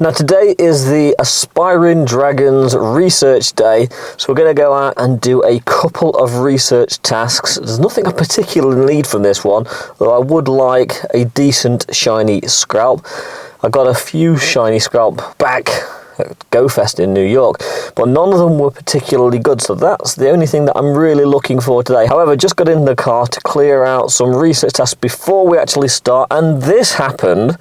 Now today is the Aspiring Dragons research day, so we're going to go out and do a couple of research tasks. There's nothing I particularly need from this one, though I would like a decent shiny Skrelp. I got a few shiny Skrelp back at GoFest in New York, but none of them were particularly good, so that's the only thing that I'm really looking for today. However, just got in the car to clear out some research tasks before we actually start, and this happened,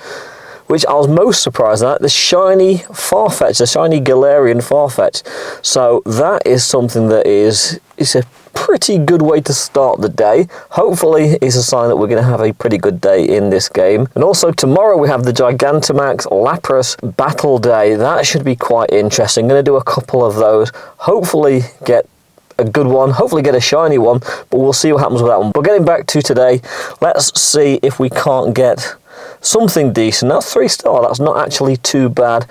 which I was most surprised at, the shiny Farfetch, the shiny Galarian Farfetch. So that is something that is a pretty good way to start the day. Hopefully it's a sign that we're going to have a pretty good day in this game. And also tomorrow we have the Gigantamax Lapras Battle Day. That should be quite interesting. I'm going to do a couple of those. Hopefully get a good one, hopefully get a shiny one, but we'll see what happens with that one. But getting back to today, let's see if we can't get something decent. That's 3-star, that's not actually too bad.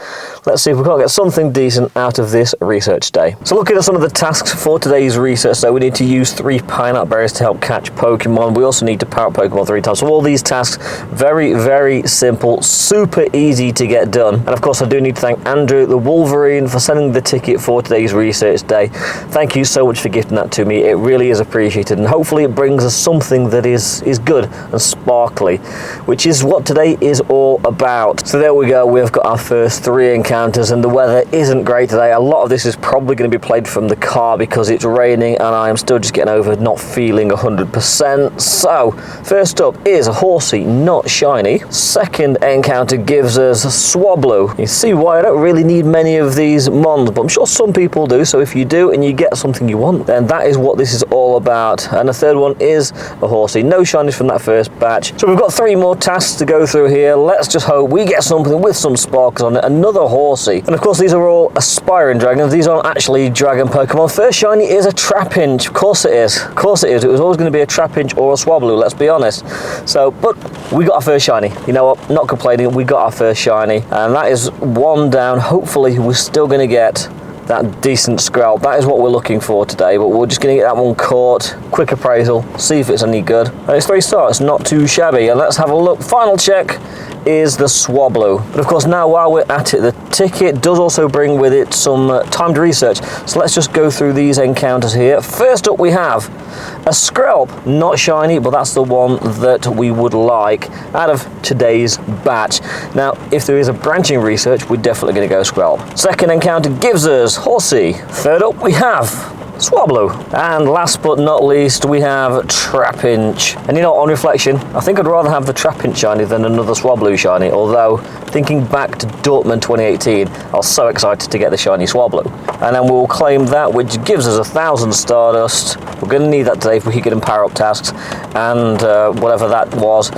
Let's see if we can't get something decent out of this research day. So looking at some of the tasks for today's research, so we need to use 3 pineapple berries to help catch Pokemon. We also need to power up Pokemon 3 times. So all these tasks, very, very simple, super easy to get done. And of course I do need to thank Andrew the Wolverine for sending the ticket for today's research day. Thank you so much for gifting that to me. It really is appreciated, and hopefully it brings us something that is good and sparkly, which is what today is all about. So there we go, we've got our first 3 encounters, and the weather isn't great today. A lot of this is probably going to be played from the car because it's raining and I am still just getting over not feeling 100%. So first up is a Horsea, not shiny. Second encounter gives us a Swablu. You see why I don't really need many of these mons, but I'm sure some people do. So if you do and you get something you want, then that is what this is all about. And the third one is a Horsea, no shinies from that first batch. So we've got 3 more tasks to go through here. Let's just hope we get something with some sparkles on it. Another Horsea. And of course these are all Aspiring Dragons. These aren't actually Dragon Pokemon. First shiny is a Trapinch. Of course it is. Of course it is. It was always going to be a Trapinch or a Swablu, let's be honest. So, but we got our first shiny. You know what? Not complaining. We got our first shiny. And that is 1 down. Hopefully we're still going to get that decent Skrelp. That is what we're looking for today, but we're just going to get that one caught. Quick appraisal, see if it's any good. And it's 3-star, it's not too shabby. And let's have a look. Final check is the Swablu. But of course now while we're at it, the ticket does also bring with it some timed research. So let's just go through these encounters here. First up we have a Skrelp, not shiny, but that's the one that we would like out of today's batch. Now, if there is a branching research, we're definitely going to go Skrelp. Second encounter gives us Horsea. Third up, we have Swablu. And last but not least, we have Trapinch. And you know, on reflection, I think I'd rather have the Trapinch shiny than another Swablu shiny, although thinking back to Dortmund 2018, I was so excited to get the shiny Swablu. And then we'll claim that, which gives us 1,000 Stardust. We're going to need that today if we keep getting power-up tasks, and whatever that was.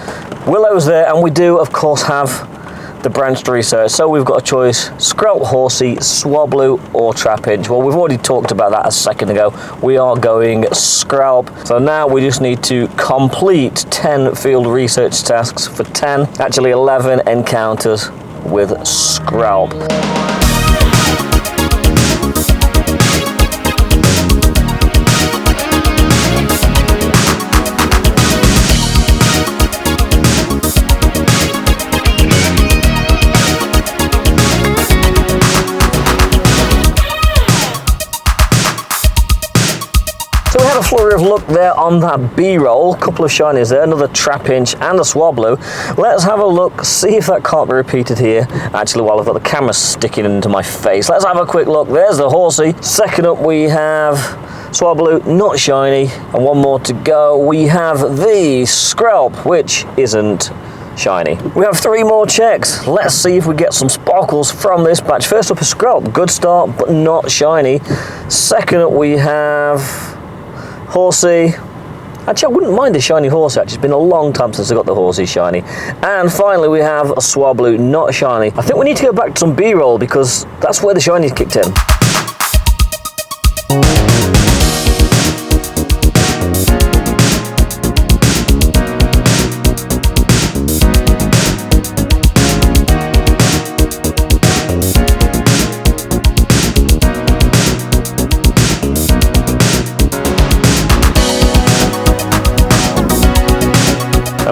Willow's there, and we do, of course, have the branched research. So we've got a choice: Skrelp, Horsea, Swablu or Trapinch. Well, we've already talked about that a second ago. We are going Skrelp. So now we just need to complete 10 field research tasks for 10, actually 11 encounters with Skrelp. So we had a flurry of luck there on that B-roll. Couple of shinies there, another Trapinch and a Swablu. Let's have a look, see if that can't be repeated here. Actually, while I've got the camera sticking into my face, let's have a quick look. There's the Horsea. Second up we have Swablu, not shiny. And 1 more to go. We have the Skrelp, which isn't shiny. We have 3 more checks. Let's see if we get some sparkles from this batch. First up is Skrelp, good start, but not shiny. Second up we have Horsea. Actually, I wouldn't mind a shiny Horsea. It's been a long time since I got the Horsea shiny. And finally we have a Swablu, not shiny. I think we need to go back to some B-roll because that's where the shinies kicked in.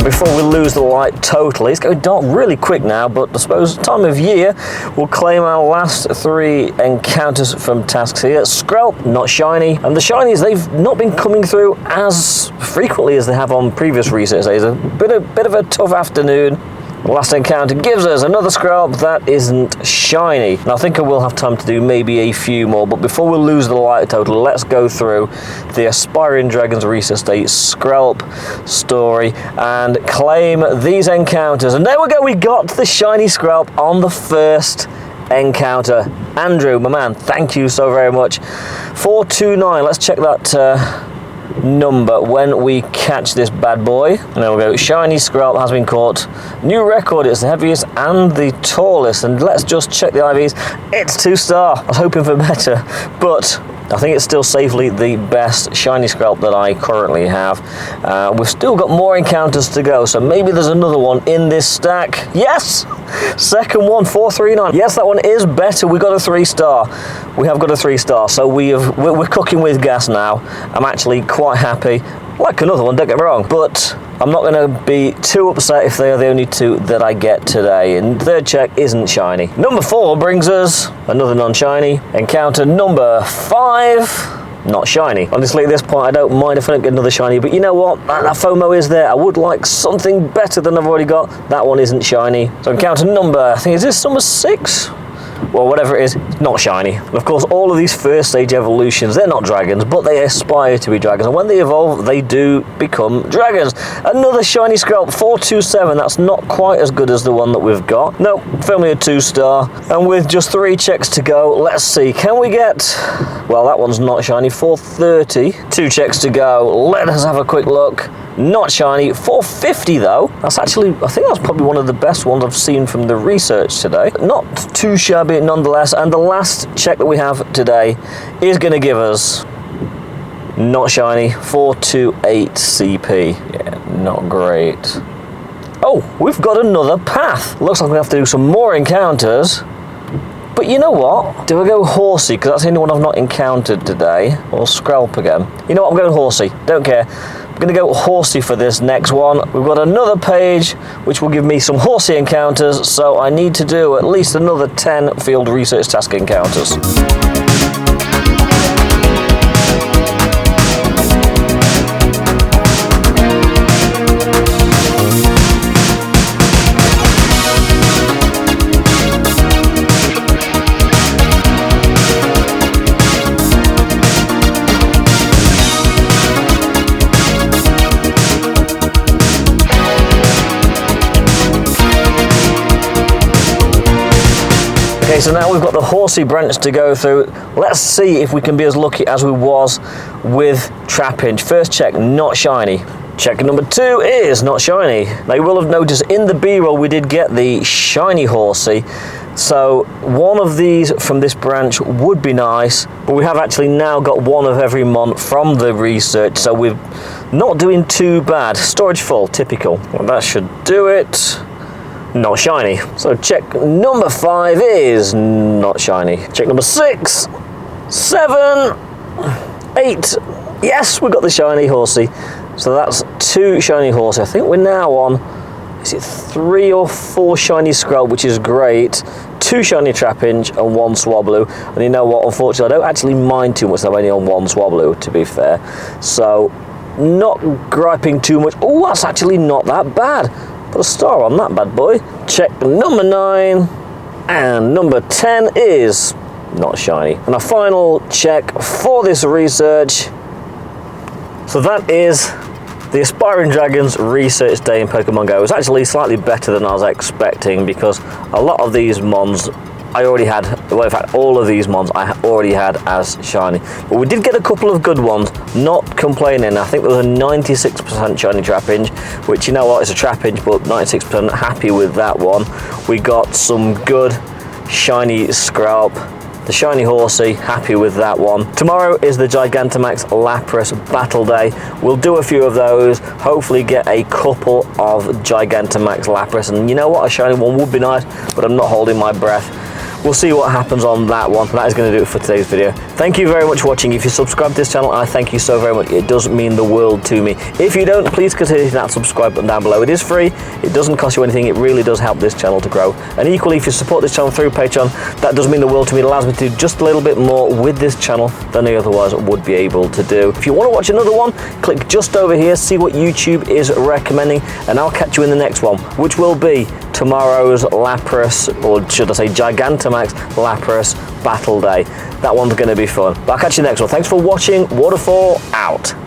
before we lose the light totally, it's going dark really quick now, but I suppose time of year, we'll claim our last 3 encounters from tasks here. Skrelp, not shiny, and the shinies, they've not been coming through as frequently as they have on previous research days. A bit of a tough afternoon. The last encounter gives us another Skrelp that isn't shiny. Now I think I will have time to do maybe a few more, but before we lose the light total, let's go through the Aspiring Dragons Research Day Skrelp story and claim these encounters. And there we go, we got the shiny Skrelp on the first encounter. Andrew, my man, thank you so very much. 429, let's check that number when we catch this bad boy. And there we go, shiny Skrelp has been caught. New record, it's the heaviest and the tallest. And let's just check the IVs. It's 2-star. I was hoping for better, but I think it's still safely the best shiny Skrelp that I currently have. We've still got more encounters to go, so maybe there's another one in this stack. Yes! Second one, 439. Yes, that one is better. We got a 3-star. We have got a 3-star, so we're cooking with gas now. I'm actually quite happy. Like another one, don't get me wrong, but I'm not going to be too upset if they are the only 2 that I get today. And third check isn't shiny. Number 4 brings us another non-shiny. Encounter number 5, not shiny. Honestly, at this point, I don't mind if I don't get another shiny, but you know what? That FOMO is there. I would like something better than I've already got. That one isn't shiny. So encounter number, I think, is this number 6? Well, whatever it is, not shiny. And of course, all of these first stage evolutions, they're not dragons, but they aspire to be dragons. And when they evolve, they do become dragons. Another shiny Skrelp, 427. That's not quite as good as the one that we've got. Nope, firmly a 2-star. And with just 3 checks to go, let's see. Can we get... Well, that one's not shiny, 430. 2 checks to go. Let us have a quick look. Not shiny. 450 though. That's actually, I think that's probably one of the best ones I've seen from the research today. Not too shabby nonetheless. And the last check that we have today is going to give us not shiny, 428 CP. Yeah, not great. Oh, we've got another path. Looks like we have to do some more encounters. But you know what? Do I go Horsea? Because that's the only one I've not encountered today. Or Skrelp again. You know what? I'm going Horsea. Don't care. I'm going to go Horsea for this next one. We've got another page which will give me some Horsea encounters, so I need to do at least another 10 field research task encounters. Okay, so now we've got the Horsea branch to go through. Let's see if we can be as lucky as we was with Trapinch. First check, not shiny. Check number 2 is not shiny. Now you will have noticed in the B-roll we did get the shiny Horsea. So one of these from this branch would be nice, but we have actually now got one of every mon from the research, so we're not doing too bad. Storage full, typical. Well, that should do it. Not shiny. So check number 5 is not shiny. Check number 6, 7, 8. Yes, we got the shiny Horsea. So that's 2 shiny Horsea. I think we're now on, is it 3 or 4 shiny Skrelp, which is great. 2 shiny Trapinch and 1 Swablu. And you know what, unfortunately, I don't actually mind too much that I'm only on 1 Swablu, to be fair. So, not griping too much. Oh, that's actually not that bad. Put a star on that bad boy. Check number 9. And number 10 is not shiny. And a final check for this research. So that is the Aspiring Dragons Research Day in Pokemon Go. It was actually slightly better than I was expecting because a lot of these mons I already had, well in fact all of these mons I already had as shiny. But we did get a couple of good ones, not complaining. I think there was a 96% shiny Trapinch, which you know what, it's a Trapinch, but 96% happy with that one. We got some good shiny Skrelp. The shiny Horsea, happy with that one. Tomorrow is the Gigantamax Lapras Battle Day. We'll do a few of those, hopefully get a couple of Gigantamax Lapras. And you know what, a shiny one would be nice, but I'm not holding my breath. we'll see what happens on that one. That is going to do it for today's video. Thank you very much for watching. If you subscribe to this channel, I thank you so very much. It does mean the world to me. If you don't, please consider hitting that subscribe button down below. It is free, it doesn't cost you anything, it really does help this channel to grow. And equally, if you support this channel through Patreon, that does mean the world to me. It allows me to do just a little bit more with this channel than I otherwise would be able to do. If you want to watch another one, click just over here, see what YouTube is recommending, and I'll catch you in the next one, which will be tomorrow's Lapras, or should I say Gigantamax Lapras Battle Day. That one's going to be fun. But I'll catch you next one. Thanks for watching. Waterfall out.